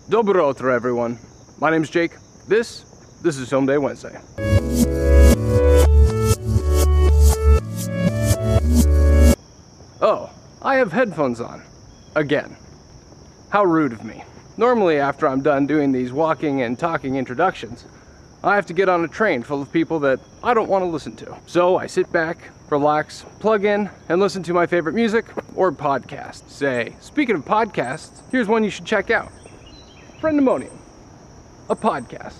Dobro utro, everyone. My name's Jake. This is Film Day Wednesday. Oh, I have headphones on. Again. How rude of me. Normally, after I'm done doing these walking and talking introductions, I have to get on a train full of people that I don't want to listen to. So I sit back, relax, plug in, and listen to my favorite music or podcast. Speaking of podcasts, here's one you should check out. Friendmeonium, a podcast.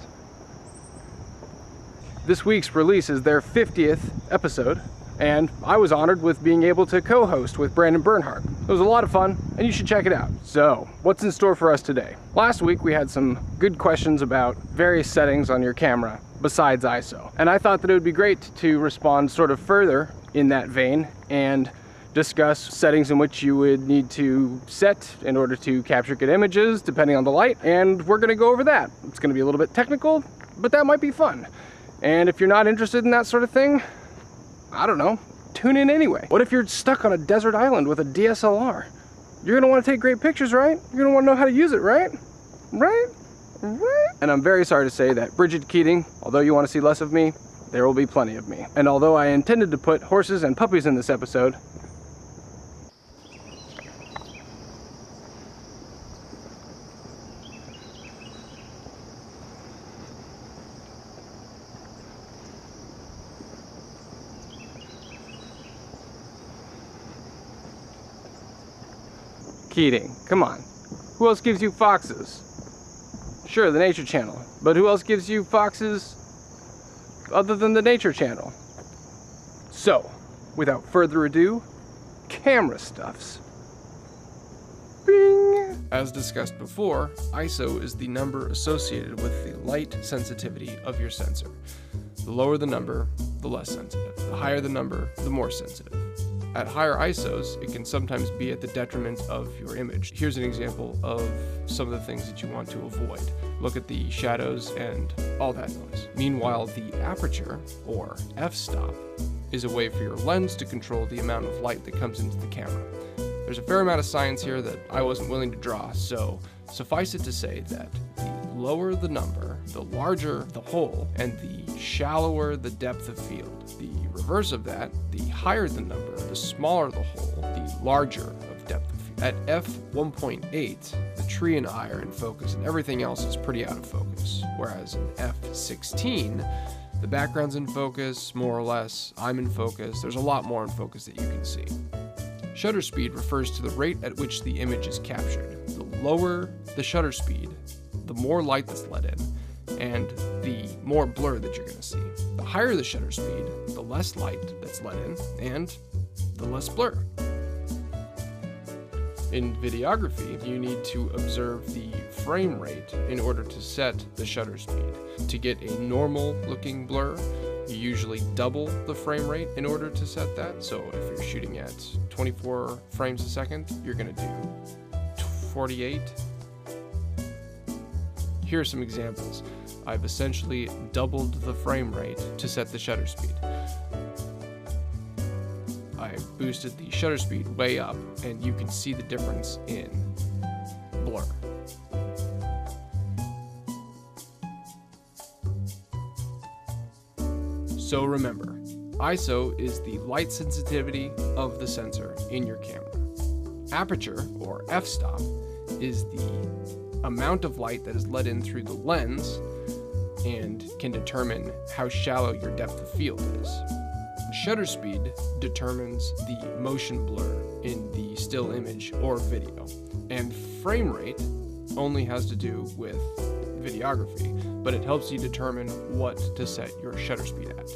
This week's release is their 50th episode, and I was honored with being able to co-host with Brandon Bernhardt. It was a lot of fun, and you should check it out. So, what's in store for us today? Last week we had some good questions about various settings on your camera besides ISO, and I thought that it would be great to respond sort of further in that vein and discuss settings in which you would need to set in order to capture good images depending on the light, and we're going to go over that. It's going to be a little bit technical, but that might be fun. And if you're not interested in that sort of thing, I don't know, tune in anyway. What if you're stuck on a desert island with a DSLR? You're going to want to take great pictures, right? You're going to want to know how to use it, right? Right? And I'm very sorry to say that Bridget Keating, although you want to see less of me, there will be plenty of me. And although I intended to put horses and puppies in this episode, Keating, come on. Who else gives you foxes? Sure, the Nature Channel. But who else gives you foxes other than the Nature Channel? So, without further ado, camera stuffs. Bing! As discussed before, ISO is the number associated with the light sensitivity of your sensor. The lower the number, the less sensitive. The higher the number, the more sensitive. At higher ISOs, it can sometimes be at the detriment of your image. Here's an example of some of the things that you want to avoid. Look at the shadows and all that noise. Meanwhile, the aperture, or f-stop, is a way for your lens to control the amount of light that comes into the camera. There's a fair amount of science here that I wasn't willing to draw, so suffice it to say that the lower the number, the larger the hole, and the shallower the depth of field. The reverse of that, the higher the number, the smaller the hole, the larger of depth of field. At f1.8, the tree and I are in focus and everything else is pretty out of focus. Whereas in f16, the background's in focus, more or less, I'm in focus, there's a lot more in focus that you can see. Shutter speed refers to the rate at which the image is captured. The lower the shutter speed, the more light that's let in, and the more blur that you're going to see. The higher the shutter speed, the less light that's let in, and the less blur. In videography, you need to observe the frame rate in order to set the shutter speed. To get a normal looking blur, you usually double the frame rate in order to set that. So if you're shooting at 24 frames a second, you're going to do 48. Here are some examples. I've essentially doubled the frame rate to set the shutter speed. I boosted the shutter speed way up, and you can see the difference in blur. So remember, ISO is the light sensitivity of the sensor in your camera. Aperture, or f-stop, is the amount of light that is let in through the lens and can determine how shallow your depth of field is. Shutter speed determines the motion blur in the still image or video, and frame rate only has to do with videography, but it helps you determine what to set your shutter speed at.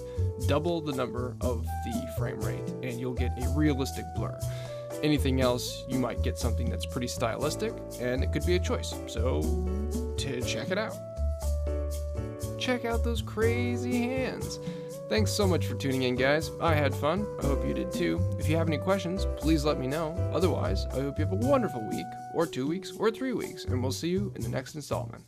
Double the number of the frame rate and you'll get a realistic blur. Anything else, you might get something that's pretty stylistic, and it could be a choice. So, to check it out. Check out those crazy hands. Thanks so much for tuning in, guys. I had fun. I hope you did too. If you have any questions, please let me know. Otherwise, I hope you have a wonderful week, or 2 weeks, or 3 weeks, and we'll see you in the next installment.